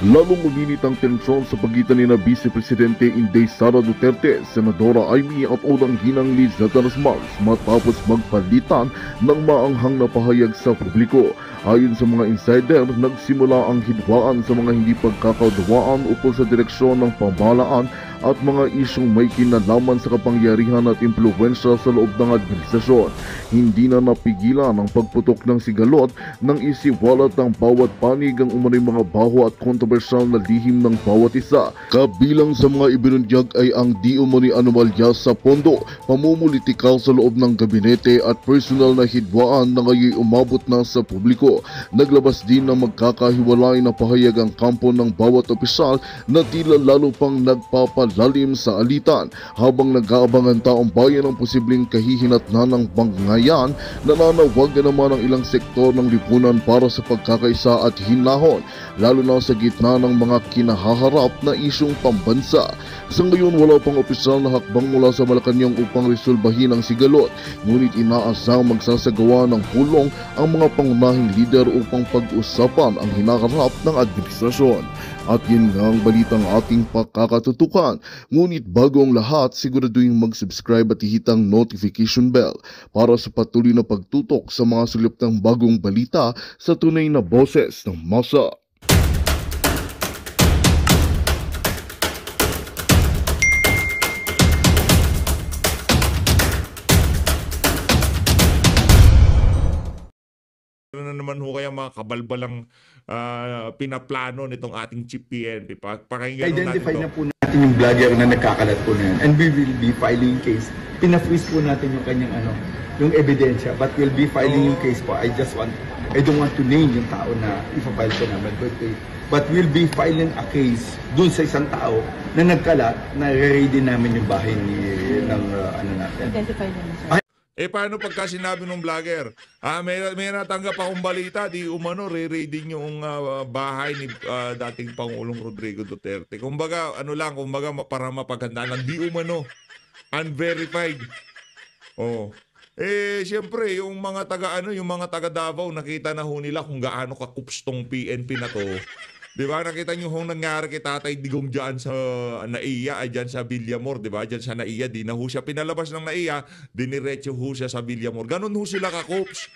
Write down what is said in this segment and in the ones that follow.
Lalong uminit ang tensyon sa pagitan ni na Vice Presidente Inday Sara Duterte, Senadora Amy at unang ginang Liz Gataramas matapos magpalitan ng maanghang na pahayag sa publiko. Ayon sa mga insider, nagsimula ang hidwaan sa mga hindi pagkakaunawaan ukol sa direksyon ng pamahalaan at mga isyong may kinalaman sa kapangyarihan at impluwensya sa loob ng administrasyon. Hindi na napigilan ang pagputok ng sigalot nang isiwalat ng bawat panig ang umano'y mga baho at kontrobersyal na lihim ng bawat isa. Kabilang sa mga ibinunyag ay ang di umano'y anomalya sa pondo, pamumulitikal sa loob ng gabinete at personal na hidwaan na ngayon umabot na sa publiko. Naglabas din ng magkakahiwalay na pahayag ang kampo ng bawat opisyal na tila lalo pang nagpapalalim sa alitan habang nag-aabang ang taong bayan ng posibleng kahihinatnan ng bangayan. Nananawagan naman ang ilang sektor ng lipunan para sa pagkakaisa at hinahon, lalo na sa gitna ng mga kinahaharap na isyong pambansa. Sa ngayon, wala pang opisyal na hakbang mula sa Malacanang upang resolbahin ang sigalot, ngunit inaasang magsasagawa ng pulong ang mga pangunahing lider upang pag-usapan ang hinaharap ng administrasyon. At yun nga ang balitang ating pakakatutukan. Ngunit bago ang lahat, siguraduhin mag-subscribe at ihitang notification bell para sa patuloy na pagtutok sa mga sulip ng bagong balita sa tunay na boses ng masa. Ano na naman ho kaya mga kabalbalang pinaplano nitong ating Chief PNP? Pakinggan Identify natin na po natin yung vlogger na nagkakalat po na yan. And we will be filing case. Pina-freeze po natin yung kanyang yung ebidensya. But we'll be filing yung case po. I don't want to name yung tao na ipapile ko naman. But we'll be filing a case dun sa isang tao na nagkalat na re-ready namin yung bahay ng natin. Identify naman, sir. Paano pagka sinabi ng vlogger, may natanggap akong balita, di umano, re-raiding yung bahay ni dating Pangulong Rodrigo Duterte. Kumbaga, kumbaga para mapaghandaan lang, di umano, unverified. Siyempre, yung mga taga Davao, nakita na ho nila kung gaano kakupstong PNP na to. Diba? Nakita nyo hong nangyari kay Tatay Digong dyan sa NAIA, dyan sa Villamor, diba? Dyan sa NAIA, di na ho siya pinalabas ng NAIA, diniretso ho siya sa Villamor. Ganun ho sila kakups.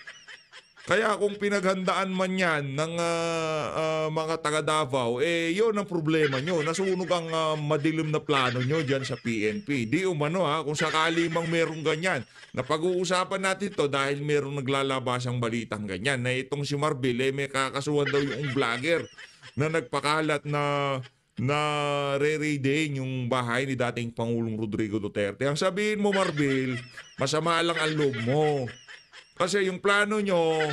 Kaya kung pinaghandaan man yan ng mga taga Davao, yun ang problema nyo. Nasunog ang madilim na plano nyo dyan sa PNP. Di umano kung sakali mang merong ganyan. Napag-uusapan natin to dahil merong naglalabasang balitang ganyan. Na itong si Marbil, may kakasuhan daw yung vlogger na nagpakalat na re-raiding yung bahay ni dating Pangulong Rodrigo Duterte. Ang sabihin mo, Marbil, masama lang ang loob mo. Kasi yung plano nyo,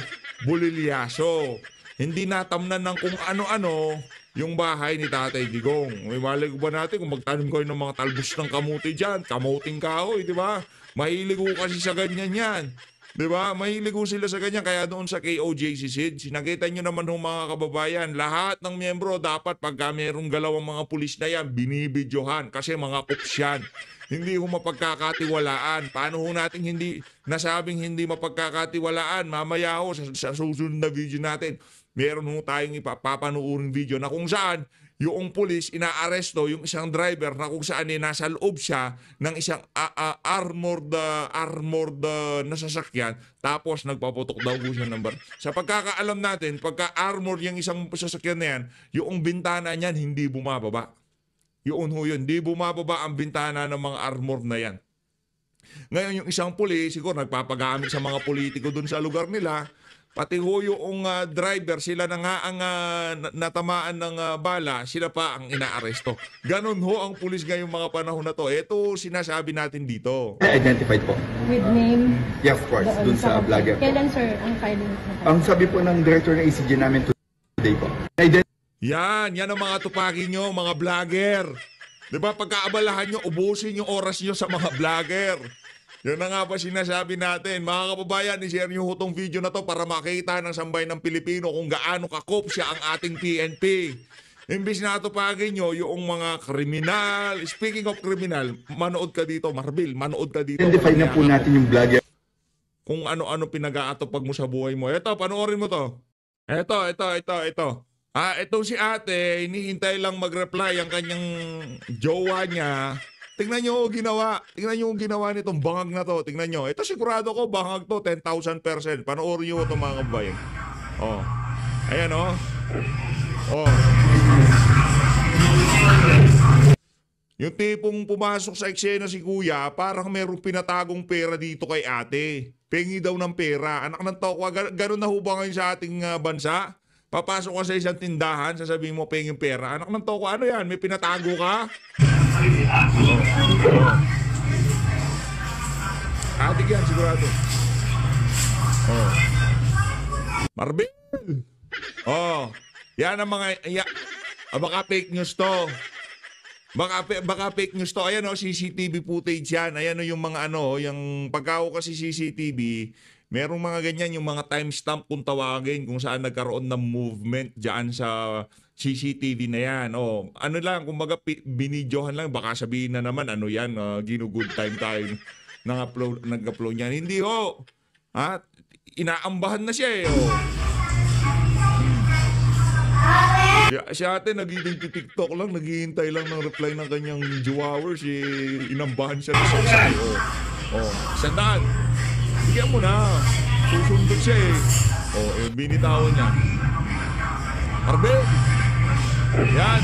bulilyaso. Hindi natamnan ng kung ano-ano yung bahay ni Tatay Digong. May mali ba natin kung magtanim kayo ng mga talbos ng kamuti dyan, kamuting kahoy, di ba? Mahilig ko kasi sa ganyan yan. Diba? Mahilig sila sa ganyan. Kaya doon sa KOJC SID, sinakita nyo naman ng mga kababayan, lahat ng miyembro dapat pagka mayroong galaw ang mga pulis na yan, binibidyohan. Kasi mga kups yan. Hindi ho mapagkakatiwalaan. Paano ho natin nasabing hindi mapagkakatiwalaan? Mamaya ho sa susunod na video natin, meron ho tayong ipapanuuring video na kung saan yung pulis inaaresto yung isang driver na kung saan nasa loob siya ng isang armored na sasakyan, tapos nagpaputok daw po siya ng bar. Sa pagkakaalam natin, pagka armored yung isang sasakyan na yan, yung bintana niyan hindi bumababa. Yun, hindi bumababa ang bintana ng mga armored na yan. Ngayon yung isang pulis, siguro nagpapagamit sa mga politiko dun sa lugar nila, pati ho yung driver, sila na nga ang natamaan ng bala, sila pa ang inaaresto. Ganon ho ang pulis ngayong mga panahon na to. Ito sinasabi natin dito. Identified po. With name? Yeah, of course. Dun sa vlogger po. Kailan, sir, ang filing? Ang sabi po ng director ng ACG namin today po. Yan ang mga tupaki nyo, mga vlogger. Diba, pagkaabalahan nyo, ubusin yung oras nyo sa mga vlogger. Yan na nga ba sinasabi natin. Mga kababayan, i-share nyo itong video na to para makita ng sambayan ng Pilipino kung gaano kakopsya ang ating PNP. Imbis na tupagin nyo yung mga kriminal. Speaking of criminal, manood ka dito, Marbil, manood ka dito. Identify na po natin yung vlogger. Kung ano-ano pinag-aatupag mo sa buhay mo. Ito, panoorin mo to. Ito. Itong si ate, hinihintay lang mag-reply ang kanyang jowa niya. Tingnan nyo yung ginawa. Tingnan nyo yung ginawa nitong bangag na to. Tingnan nyo. Ito sigurado ko, bangag to, 10,000%. Panoorin nyo ito mga kabayan. Oh. Ayan oh. Oh. Yung tipong pumasok sa eksena si kuya, parang merong pinatagong pera dito kay ate. Pengi daw ng pera. Anak ng tokwa, ganun na ho ba ngayon sa ating bansa? Papasok ka sa isang tindahan, sasabihin mo penging pera. Anak ng tokwa, ano yan? May pinatago ka? Adik yan, sigurado. Oh. Marbil! Oh. Yan ang mga... baka fake news to. Baka fake news to. Ayan o, CCTV footage yan. Ayan o yung mga ano, yung pagkao kasi CCTV, merong mga ganyan, yung mga timestamp kung tawagin, kung saan nagkaroon ng movement dyan sa CCTV na yan. O, ano lang, kumbaga binidyohan lang, baka sabihin na naman, ano yan, ginugood time tayo nag-upload yan. Hindi ho. Inaambahan na siya eh. O. Si ate nag-TikTok lang, naghihintay lang ng reply ng kanyang viewers, inambahan siya na sa sandaan. Bigyan mo na. Susundot siya eh. Binitawan niya. Arbe! Yan.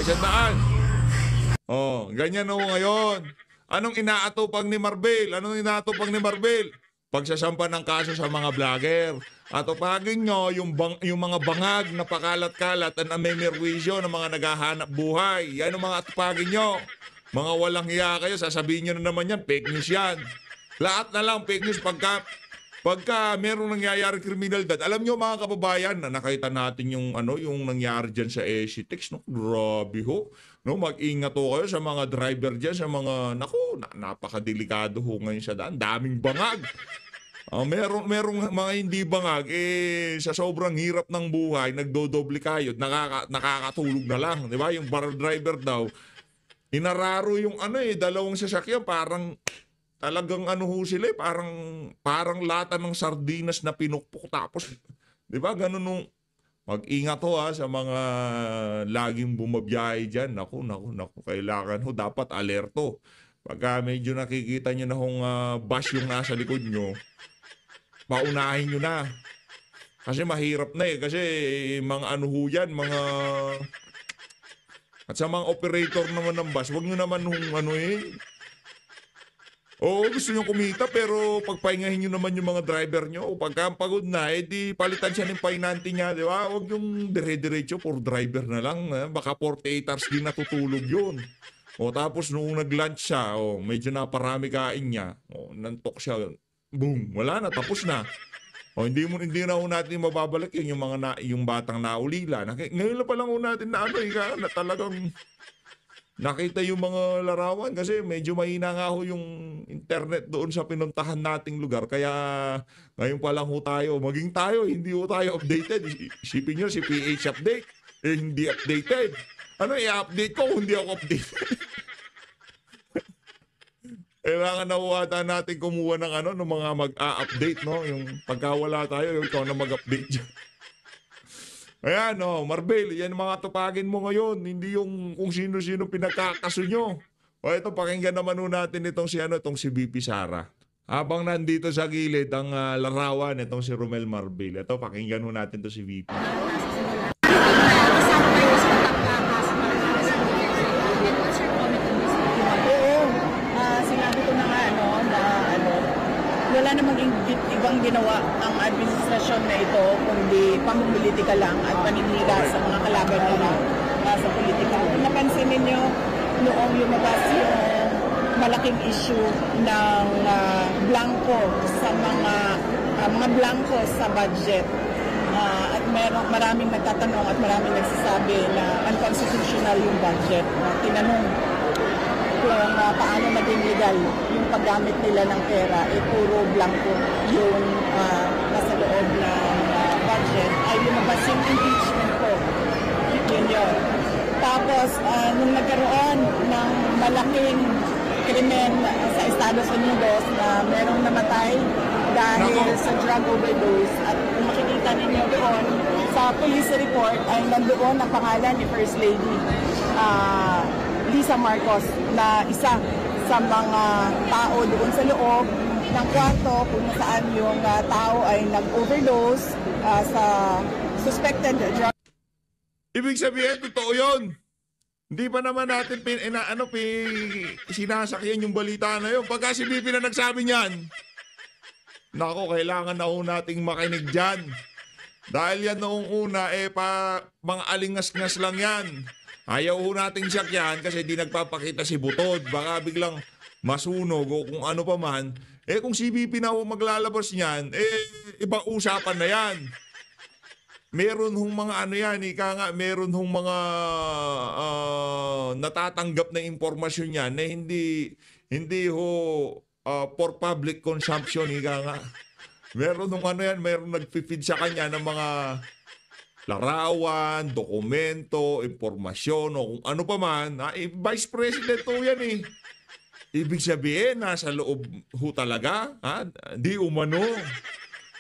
Isandaan. Ganyan o ngayon. Anong inaatupag ni Marbil? Pagsasampa ng kaso sa mga vlogger. Atupagin nyo yung mga bangag na pakalat-kalat at namemerwisyo ng mga naghahanap buhay. Yan ang mga atupagin nyo. Mga walang hiya kayo, sasabihin nyo na naman yan, fake news yan. Lahat na lang fake news pagka merong nangyayari kriminalidad. Alam nyo mga kababayan, na nakita natin yung nangyari dyan sa Esitex, no? Grabe ho. No, mag-ingat ho kayo sa mga driver dyan, sa mga, napakadelikado ho ngayon sa daan. Daming bangag. Merong mga hindi bangag, sa sobrang hirap ng buhay, nagdodoble kayo, nakakatulog na lang. Di ba? Yung bar driver daw, inararo yung dalawang sasakyan, parang talagang sila parang lata ng sardinas na pinukpok tapos, di ba, ganun nung, mag-ingat ho sa mga laging bumabiyahe dyan. Naku, kailangan ho, dapat alerto. Pagka medyo nakikita nyo na bus yung nasa likod nyo, paunahin nyo na. Kasi mahirap na kasi mga yan, mga... At sa mga operator naman ng bus, huwag nyo naman gusto nyo kumita pero pagpahingahin nyo naman yung mga driver nyo. Pagka pagod na, di palitan siya ng painante niya, di ba? Huwag yung dire-diretso for driver na lang. Baka 48 hours din natutulog yun. Tapos nung nag-lunch siya, medyo naparami kain niya. Nantok siya. Boom, wala na, tapos na. Hindi na natin mababalik yung yung batang naulila. Ngayon pa lang natin na na talagang nakita yung mga larawan kasi medyo mahina nga ho yung internet doon sa pinuntahan nating lugar. Kaya ngayon pa lang ho tayo. Maging tayo, hindi ho tayo updated. Isipin nyo si PH update. Hindi updated. I-update ko kung hindi ako updated. Kailangan na huwata natin kumuha ng ng mga mag-a-update, no? Yung pagkawala tayo, ikaw na mag-update dyan. Ayan, Marbil, yan mga tupagin mo ngayon. Hindi yung kung sino-sino pinagkakaso nyo. Ito, pakinggan naman natin itong si VP Sara. Habang nandito sa gilid ang larawan itong si Romel Marbil. Ito, pakinggan natin to si VP. Wala namang ibang ginawa ang administrasyon na ito kundi pamumulitika lang at paninira sa mga kalaban nila sa politika. Kung napansin ninyo noong lumabas yung malaking issue ng blanco sa mga blanco sa budget at maraming nagtatanong at maraming nagsasabi na unconstitutional yung budget. Tinanong kung paano maging legal yung paggamit nila ng pera, puro blanco yung nasa loob ng budget, ay lumabas mas yung impeachment po. Yun yun. Tapos, nung nagkaroon ng malaking krimen sa Estados Unidos na merong namatay dahil sa drug overdose, at kung makikita ninyo doon sa police report ay nandoon ang pangalan ni First Lady Lisa Marcos na isa sa mga tao doon sa loob ng kwarto kung saan yung tao ay nag-overdose sa suspected drug. Ibig sabihin, totoo yun. Hindi pa naman natin sinasakyan yung balita na yun. Pagka si BP na nagsabi niyan, nako, kailangan na ho nating makinig dyan. Dahil yan noong una, mga alingas-ngas lang yan. Ayaw ho nating sakyan kasi di nagpapakita si Butod. Baka biglang masunog o kung ano pa man. Kung si BP na ho maglalabas niyan, ibang usapan na yan. Meron hong mga meron hong mga natatanggap na impormasyon yan na hindi ho for public consumption, Meron hong meron nagpi-feed sa kanya ng mga larawan, dokumento, impormasyon o kung ano pa man. Vice President to yan eh. Ibig sabihin, nasa loob ho talaga. Di umano.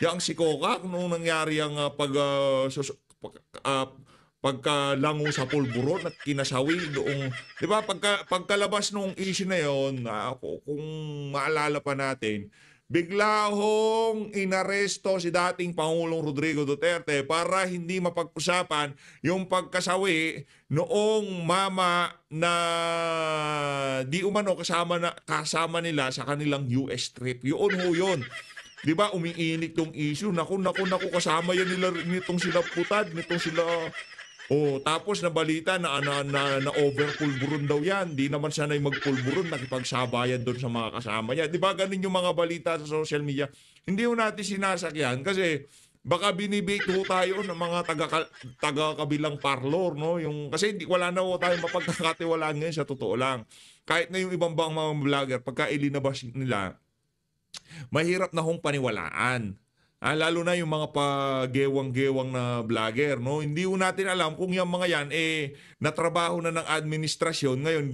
Yang si Kokak, nung nangyari ang pagkalango sa pulburon at kinasawi doong, di ba, pagkalabas nung issue na yon, kung maalala pa natin, bigla hong inaresto si dating Pangulong Rodrigo Duterte para hindi mapag-usapan yung pagkasawi noong mama na di umano kasama nila sa kanilang US trip. Yun ho yun. Di ba, umiinit yung issue. Naku, kasama yan nitong sila Putad, nitong sila... tapos nabalita na over-pulburon daw yan. Di naman sanay mag-pulburon, nakipagsabayan doon sa mga kasama niya. Di ba, ganun yung mga balita sa social media. Hindi ho natin sinasakyan kasi baka binibake ho tayo ng mga taga-kabilang parlor, no? Kasi wala na ho tayo mapagkakatiwalaan ngayon sa totoo lang. Kahit na yung ibang bang mga vlogger, pagka ilinabas nila, mahirap na hong paniwalaan. Lalo na yung mga pagewang-gewang na vlogger, no? Hindi ho natin alam kung yung mga yan natrabaho na ng administrasyon, ngayon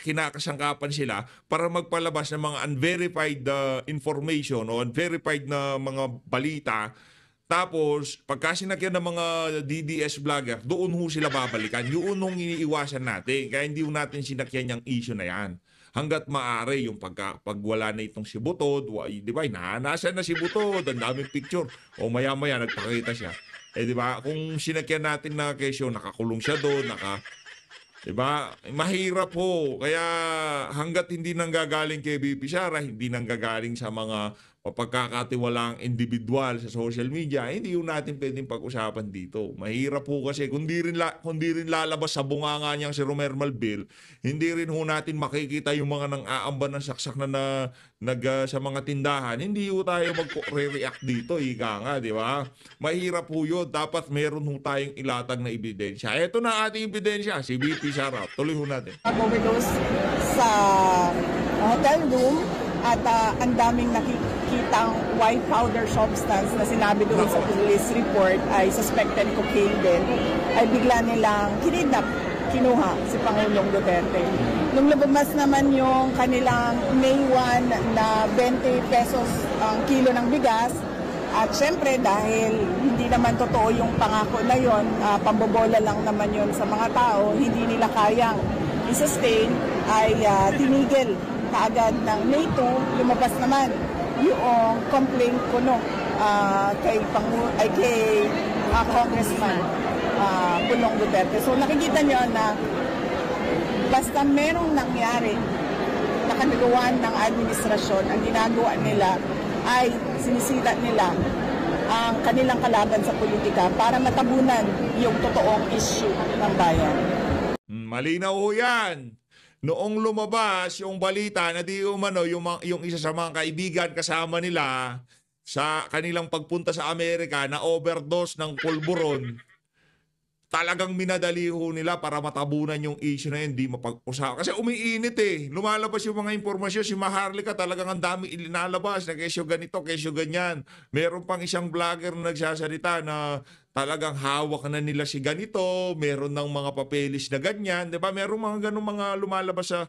kinakasangkapan sila para magpalabas ng mga unverified information o unverified na mga balita. Tapos, pagka sinakyan ng mga DDS vlogger, doon ho sila babalikan. Yun hong iniiwasan natin. Kaya hindi ho natin sinakyan yung issue na yan. Hanggat maaari yung pagwala na itong si Butod, di ba, nasa na si Butod, ang daming picture. O maya-maya nagpakita siya. Di ba, kung sinakyan natin na kesyo, nakakulong siya doon, di ba, mahirap ho. Kaya hanggat hindi nanggagaling kay BP Sara, hindi nanggagaling sa mga pagkakatiwalang individual sa social media, hindi yun natin pwedeng pag-usapan dito. Mahirap po kasi kung di rin lalabas sa bunganga niyang si Romer Malbil, hindi rin ho natin makikita yung mga nang-aamban ng saksak na sa mga tindahan. Hindi ho tayo mag-react dito, di ba? Mahirap po yun. Dapat meron ho tayong ilatag na ebidensya. Ito na ating ebidensya, si BP Sara. Tuloy ho natin. Overdose sa hotel room at ang daming nakikitang white powder substance na sinabi doon sa police report ay suspected cocaine din, ay bigla nilang kinuha si Pangulong Duterte. Nung lumabas naman yung kanilang May 1 na 20 pesos ang kilo ng bigas, at syempre dahil hindi naman totoo yung pangako na yon, pambobola lang naman yon sa mga tao, hindi nila kayang i-sustain, ay tinigil kaagad ng May 2, lumabas naman yung complaint ko kay Congressman Pulong Duterte. So nakikita nyo na basta merong nangyari na kanagawan ng administrasyon, ang ginagawa nila ay sinisita nila ang kanilang kalaban sa politika para matabunan yung totoong issue ng bayan. Malinaw ho yan. Noong lumabas yung balita na di umano yung isa sa mga kaibigan kasama nila sa kanilang pagpunta sa Amerika na overdose ng pulburon, talagang minadali ho nila para matabunan yung issue na yun, di mapag-usapan. Kasi umiinit lumalabas yung mga impormasyon. Si Maharlika talagang ang dami ilinalabas na kesyo ganito, kesyo ganyan. Meron pang isang vlogger na nagsasalita na talagang hawak na nila si ganito, meron ng mga papeles na ganyan, 'di ba? Meron mga ganung mga lumalabas sa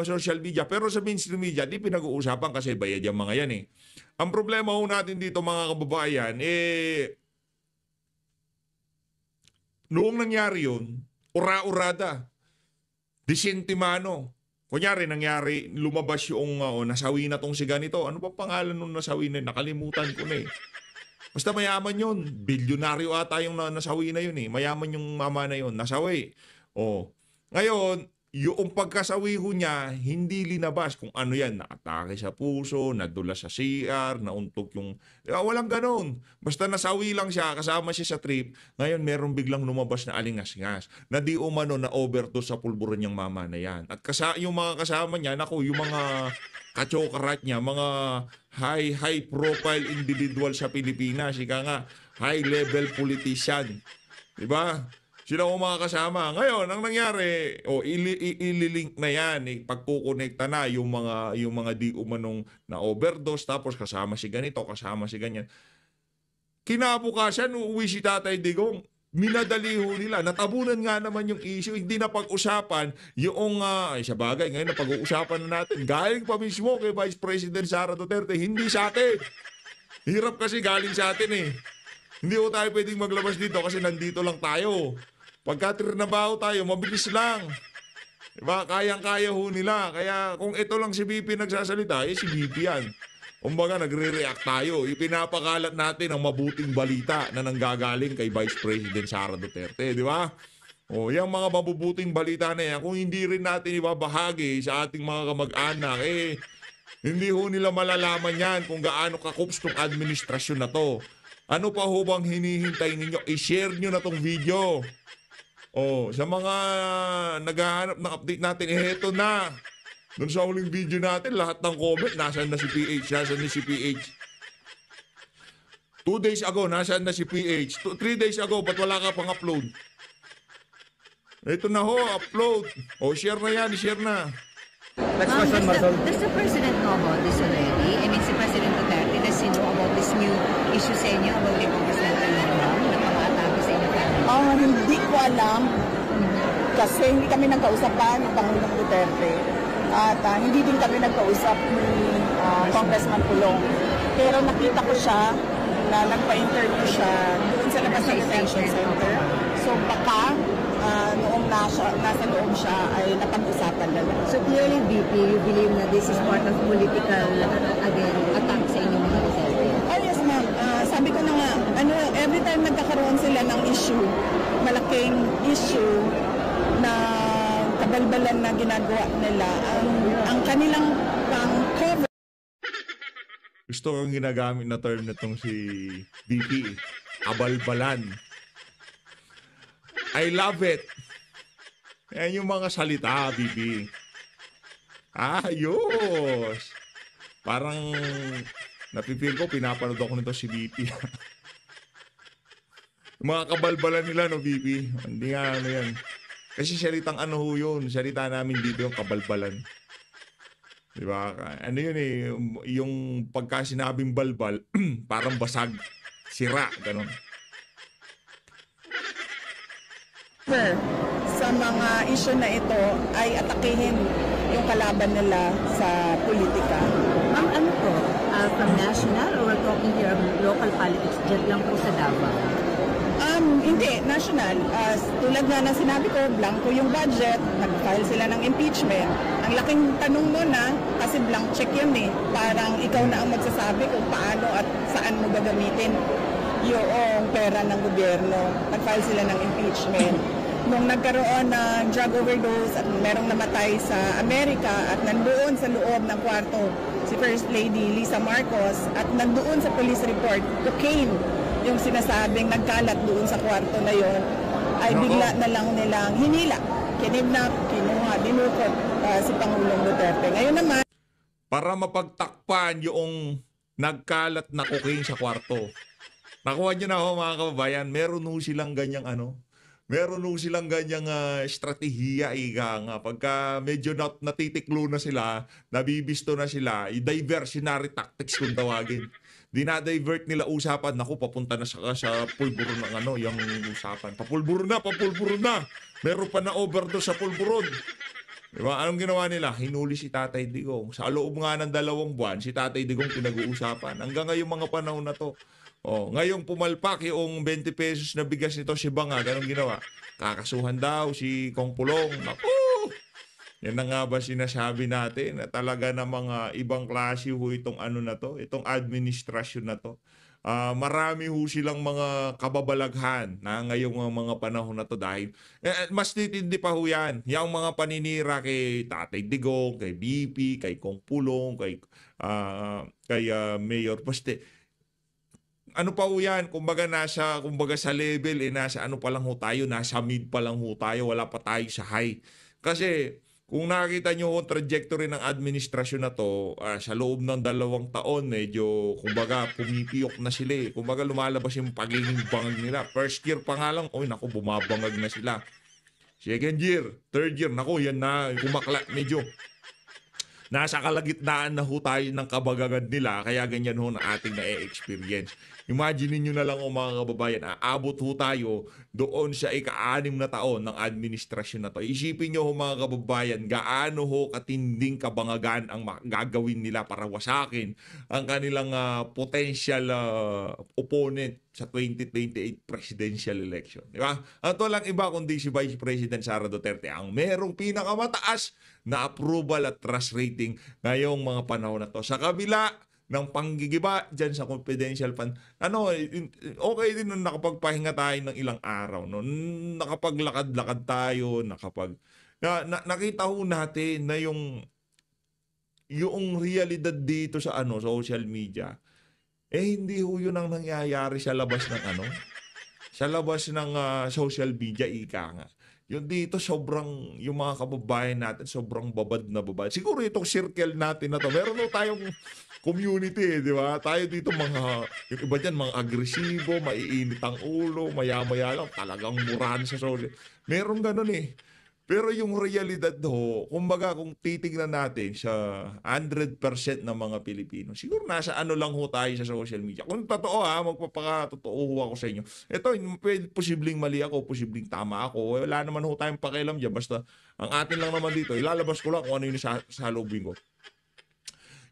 social media, pero sa mainstream media di pinag-uusapan kasi bayad yung mga yan eh. Ang problema ho natin dito mga kababayan, noong nangyari yun, ura-urada, disintimano. Kunyari, lumabas yung nasawi na tong si ganito. Ano ba pangalan nung nasawi na yun? Nakalimutan ko na eh. Basta mayaman yun. Bilyonaryo ata yung nasawi na yun eh. Mayaman yung mama na yun. Nasawi. Oh. Ngayon, yung pagkasawi ho niya, hindi linabas kung ano yan. Nakatake sa puso, nadula sa CR, nauntok yung... walang ganon. Basta nasawi lang siya, kasama siya sa trip. Ngayon, meron biglang lumabas na alingas-ngas. Na di umano na overdose sa pulburon niyang mama na yan. At yung mga kasama niya, naku, yung mga kachokarat niya, mga high profile individual sa Pilipinas. Ika nga, high level politician. Diba? Sila ang mga kasama. Ngayon, ang nangyari, ililink na yan, pagkukonekta na yung mga di umanong na overdose, tapos kasama si ganito, kasama si ganyan. Kinabukasan, uuwi si Tatay Digong, minadali ho nila. Natabunan nga naman yung issue, hindi na pag-usapan yung, sa bagay, ngayon na pag-uusapan na natin, galing pa mismo kay Vice President Sara Duterte, hindi sa atin. Hirap kasi galing sa atin eh. Hindi ho tayo pwedeng maglabas dito kasi nandito lang tayo. Pagka trinabaho tayo, mabilis lang. Diba? Kayang-kaya ho nila. Kaya kung ito lang si BP nagsasalita, si BP yan. Kumbaga, nagre-react tayo. Ipinapakalat natin ang mabuting balita na nanggagaling kay Vice President Sara Duterte. Di ba? Yung mga mabubuting balita na yan, kung hindi rin natin ibabahagi sa ating mga kamag-anak, hindi ho nila malalaman yan kung gaano kakups tong administrasyon na to. Ano pa ho bang hinihintay ninyo? I-share nyo na tong video. Sa mga naghahanap ng update natin, heto na. Doon sa huling video natin, lahat ng comment, nasaan na si PH, nasaan na si PH. 2 days ago, nasaan na si PH. 3 days ago, ba't wala ka pang upload? Ito na ho, upload. Share na yan, share na. Next question, Marcel. Does the President know about this already? I mean, si President Duterte, does he know about this new issue sa inyo about the Congressman Talinong na pang-atake sa inyo family? Hindi ko alam kasi hindi kami nagkausapan ng Pangulong Duterte at hindi din kami nagkausap ni Congressman Pulong. Pero nakita ko siya na nagpa-interview siya doon sa labas ng detention center. So baka noong nasa loob siya ay napag-usapan na lang. So clearly, BP, you believe na this is part of political, again, attack sa inyo mga Duterte? Oh yes ma'am, sabi ko na nga, every time nagkakaroon sila ng issue, malaking issue na kabalbalan na ginagawa nila, ang kanilang pang-cover. Gusto kong ginagamit na term na tong si BP, abalbalan. I love it. Yan yung mga salita, BP. Ayos. Parang napipil ko, pinapanood ako nito si BP. Mga kabalbalan nila, no, BP? Hindi nga ano yan. Kasi salitang ano ho yun. Salita namin dito yung kabalbalan. Diba? Ano yun eh, yung pagka sinabing balbal, parang basag, sira, ganun. Sa mga issue na ito ay atakihin yung kalaban nila sa politika. Ma'am, ano po? From national or we're talking here of local politics, dyan lang po sa Davao? Hindi, national. Tulad nga na sinabi ko, blanco yung budget, nag-file sila ng impeachment. Ang laking tanong nun kasi blank check yun eh. Parang ikaw na ang magsasabi kung paano at saan mo gagamitin yung pera ng gobyerno. Nag-file sila ng impeachment. Nung nagkaroon ng drug overdose at merong namatay sa Amerika at nandoon sa loob ng kwarto si First Lady Lisa Marcos at nandoon sa police report, cocaine yung sinasabing nagkalat doon sa kwarto na yon, ay bigla na lang nilang hinila, kinidnap, kinuha, dinukot si Pangulong Duterte. Ngayon naman, para mapagtakpan yung nagkalat na cocaine sa kwarto. Nakuha nyo na ho mga kababayan, meron ho silang ganyang meron ho silang ganyang estratehiya, ika nga. Pagka medyo natitiklo na sila, nabibisto na sila, diversionary tactics kung tawagin. dinadivert nila usapan. Naku, papunta na sa pulburon ng yung usapan. Papulburon na. Meron pa na overdose sa pulburon. Diba? Anong ginawa nila? Hinuli si Tatay Digong. Sa loob nga ng 2 buwan, si Tatay Digong pinag-uusapan. Hanggang ngayong mga panahon na to. Ngayong pumalpak yung 20 pesos na bigas nito si Bangag, anong ginawa? Kakasuhan daw si Kong Pulong. Naku! Yan na nga ba sinasabi natin na talaga na mga ibang klase ho itong na to, itong administrasyon na to. Marami ho silang mga kababalaghan na ngayong mga panahon na to dahil mas titindi pa ho yan. Yung mga paninira kay Tatay Digong, kay BP, kay Kong Pulong, kay Mayor Poste. Ano pa ho yan? Kumbaga sa level, nasa pa lang ho tayo, nasa mid pa lang ho tayo, wala pa tayo sa high. Kasi kung nakikita nyo yung trajectory ng administrasyon na to, sa loob ng 2 taon, medyo, kumbaga, pumipiyok na sila. Kumbaga, lumalabas yung pagiging bangag nila. First year pa nga lang, naku, bumabangag na sila. Second year, third year, naku, yan na, medyo nasa kalagitnaan na ho tayo ng kabagagan nila, kaya ganyan ho na ating na-experience. Imagine niyo na lang mga kababayan, aabot ho tayo doon sa ika-6 na taon ng administrasyon na to. Isipin niyo ho mga kababayan, gaano ho katinding kabangagan ang gagawin nila para wasakin ang kanilang potential opponent sa 2028 presidential election. Di ba? Ito lang iba kundi si Vice President Sara Duterte ang merong pinakamataas na approval at trust rating ngayong mga panahon na to. Sa kabila ng panggigiba dyan sa confidential fund, okay din nung nakapagpahinga tayo ng ilang araw. No? Nakapaglakad-lakad tayo, nakita ho natin na yung realidad dito sa social media, hindi ho yun ang nangyayari sa labas ng sa labas ng social media, ika nga. Yung dito sobrang, yung mga kababayan natin, sobrang babad na babad. Siguro itong circle natin na to, meron ho tayong community, di ba? Tayo dito yung iba dyan, mga agresibo, maiinit ang ulo, maya-maya lang, talagang murahan sa social. Meron ganun eh. Pero yung realidad ho, kumbaga kung titignan natin sa 100% ng mga Pilipino, siguro nasa lang ho tayo sa social media. Kung totoo magpapakatotoo ho ako sa inyo. Ito, posibleng mali ako, posibleng tama ako. Wala naman ho tayong pakialam dyan. Basta ang atin lang naman dito, ilalabas ko lang kung ano yung sa lobbying ko.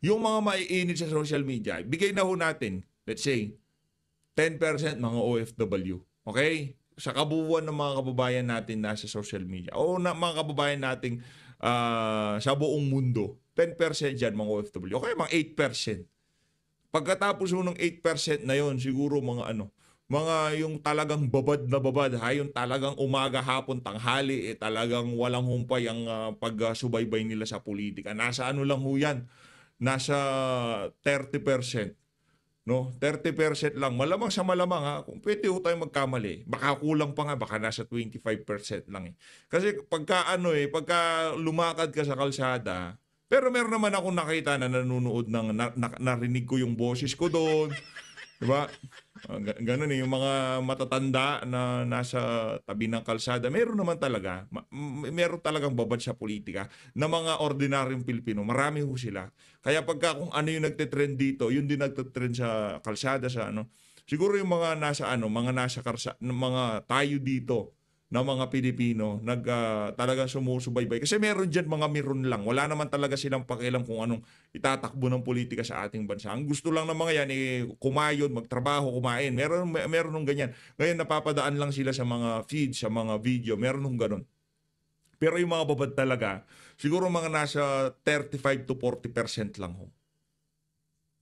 Yung mga maiinit sa social media, bigay na ho natin, let's say, 10% mga OFW. Okay? Sa kabuuan ng mga kababayan natin nasa social media o mga kababayan nating sa buong mundo, 10% dyan mga OFW. Okay, mga 8%. Pagkatapos ng 8% na yon, siguro mga yung talagang babad na babad, yung talagang umaga, hapon, tanghali, talagang walang humpay ang pagsubaybay nila sa politika. Nasa lang ho yan? Nasa 30%. No, 30% lang. Malamang sa malamang kung pwede ho tayong magkamali. Baka kulang pa nga, baka nasa 25% lang eh. Kasi pagka lumakad ka sa kalsada, pero meron naman akong nakita na nanonood narinig ko yung boses ko doon. Diba? Ganun yung mga matatanda na nasa tabi ng kalsada. Meron naman talaga. Meron talagang babad sa politika na mga ordinaryong Pilipino. Marami ho sila. Kaya pagka kung ano yung nagtitrend dito, yun din nagtitrend sa kalsada sa Siguro yung mga nasa mga tayo dito na mga Pilipino talagang sumusubaybay. Kasi meron dyan mga meron lang. Wala naman talaga silang pakialam kung anong itatakbo ng politika sa ating bansa. Ang gusto lang ng mga yan kumayod, magtrabaho, kumain. Meron nung ganyan. Ngayon napapadaan lang sila sa mga feeds, sa mga video. Meron nung ganun. Pero yung mga babad talaga, siguro mga nasa 35 to 40% lang ho.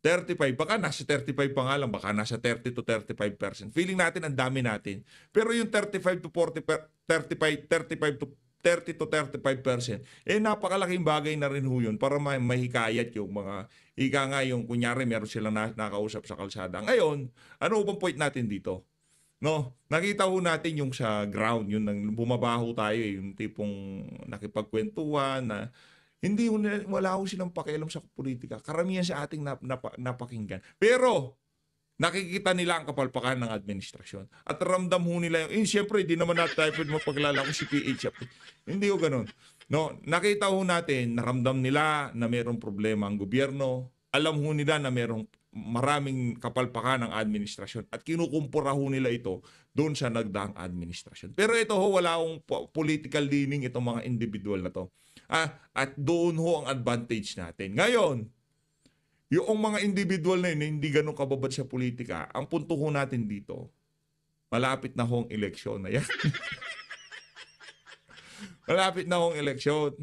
35, baka nasa 35 pa nga lang, baka nasa 30 to 35%. Feeling natin ang dami natin. Pero yung 35 to 30 to 35%, napakalaking bagay na rin ho yun para mahikayat yung mga, yung kunyari meron silang nakausap sa kalsada. Ngayon, ano bang point natin dito? No, nakita ho natin yung sa ground, yun nang bumabaho tayo, yung tipong nakipagkwentuhan na wala ho silang pakialam sa politika. Karamihan sa ating napakinggan. Pero nakikita nila ang kapalpakan ng administrasyon. At ramdam ho nila siyempre, di naman natin tayo pwede magpaglala kung si PH. Hindi ho ganun. No, nakita ho natin, naramdam nila na mayroong problema ang gobyerno. Alam ho nila na mayroong maraming kapalpakan ng administrasyon at kinukumpura ho nila ito doon sa nagdaang administrasyon. Pero ito ho, wala akong political leaning itong mga individual na to. At doon ho ang advantage natin. Ngayon, yung mga individual na yun, hindi ganun kababad sa politika, ang punto ho natin dito, malapit na hong eleksyon na yan. Malapit na hong eleksyon.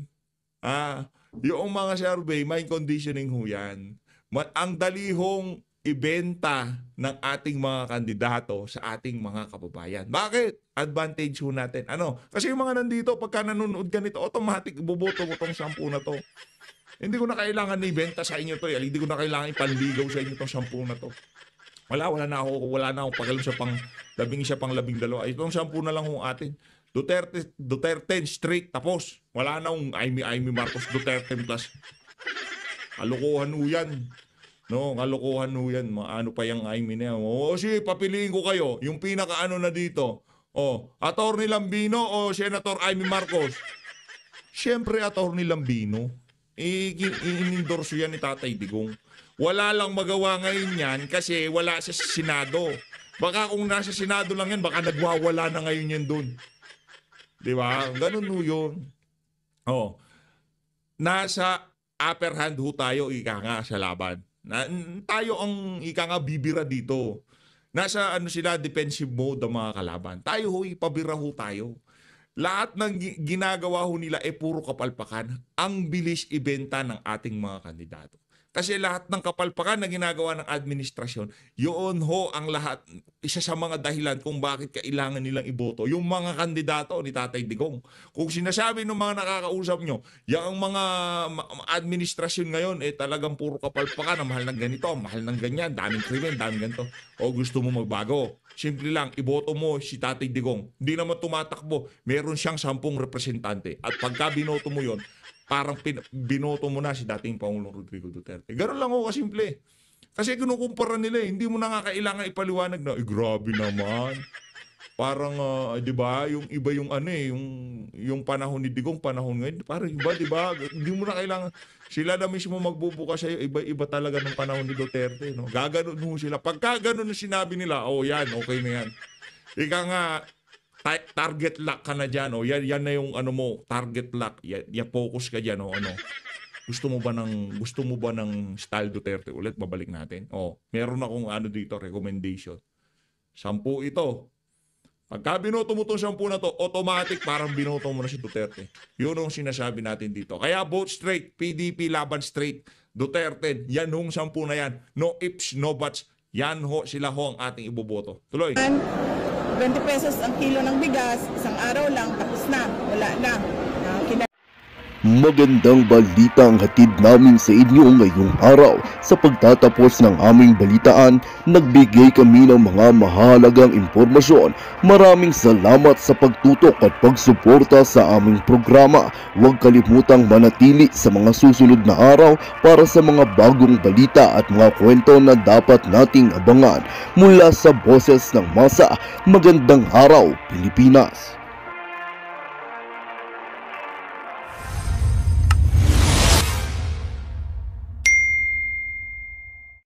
Yung mga survey, may conditioning ho yan. Ang dali hong ibenta ng ating mga kandidato sa ating mga kababayan. Bakit? Advantage ho natin. Kasi yung mga nandito, pagka nanonood ka nito, automatic buboto mo tong 10 na to. Hindi ko na kailangan ibenta sa inyo to. Hindi ko na kailangan ipanligaw sa inyo tong 10 na to. Wala na akong pagalam sa pang 11 pang 12. Itong 10 na lang ho atin. Duterte straight tapos. Wala na akong Amy Marcos Duterte plus. Kalokohan ho yan. No, kalokohan ho yan. Ano pa yung Amy na yan. Sige, papiliin ko kayo. Yung pinaka-ano na dito. Attorney Lambino o Senator Amy Marcos? Siyempre, Attorney Lambino. I-endorse yan ni Tatay Digong. Wala lang magawa ngayon yan kasi wala sa Senado. Baka kung nasa Senado lang yan, baka nagwawala na ngayon yan doon. Diba? Ganun ho yun. Nasa upper hand ho tayo, ika nga, sa laban. Tayo ang ika nga bibira dito. Nasa sila, defensive mode ang mga kalaban. Tayo ho, ipabira ho tayo. Lahat ng ginagawa ho nila puro kapalpakan. Ang bilis ibenta ng ating mga kandidato. Kasi lahat ng kapalpakan na ginagawa ng administrasyon, yun ho ang lahat, isa sa mga dahilan kung bakit kailangan nilang iboto. Yung mga kandidato ni Tatay Digong. Kung sinasabi ng mga nakakausap nyo, yung mga administrasyon ngayon, talagang puro kapalpakan, mahal ng ganito, mahal ng ganyan, daming krimen, daming ganito. O gusto mo magbago? Simple lang, iboto mo si Tatay Digong. Hindi naman tumatakbo, meron siyang 10 representante. At pagka binoto mo yon, parang binoto mo na si dating Pangulong Rodrigo Duterte. Ganoon lang ho kasimple. Kasi kinukumpara nila hindi mo na nga kailangan ipaliwanag na, grabe naman. Parang, di ba, yung iba yung yung panahon ni Digong, panahon ngayon, parang iba, di ba? Hindi mo na kailangan, sila na mismo magbubuka sa'yo, iba talaga ng panahon ni Duterte, no? Gaganon ho sila. Pagka ganon sinabi nila, yan, okay na yan. Ika nga, target lock ka na dyan, yan na yung mo, target lock, focus ka dyan, Gusto mo ba ng style Duterte ulit? Babalik natin. Meron akong dito, recommendation. 10 ito. Pagka binoto mo itong 10 na to, automatic parang binoto mo na si Duterte. Yun ang sinasabi natin dito. Kaya vote straight, PDP laban straight, Duterte, yan hong 10 na yan. No ifs, no buts. Yan ho, sila ho ang ating iboboto. Tuloy. 20 pesos ang kilo ng bigas, isang araw lang, tapos na, wala na. Magandang balita ang hatid namin sa inyo ngayong araw. Sa pagtatapos ng aming balitaan, nagbigay kami ng mga mahalagang impormasyon. Maraming salamat sa pagtutok at pagsuporta sa aming programa. Huwag kalimutang manatili sa mga susunod na araw para sa mga bagong balita at mga kwento na dapat nating abangan. Mula sa Boses ng Masa, magandang araw, Pilipinas!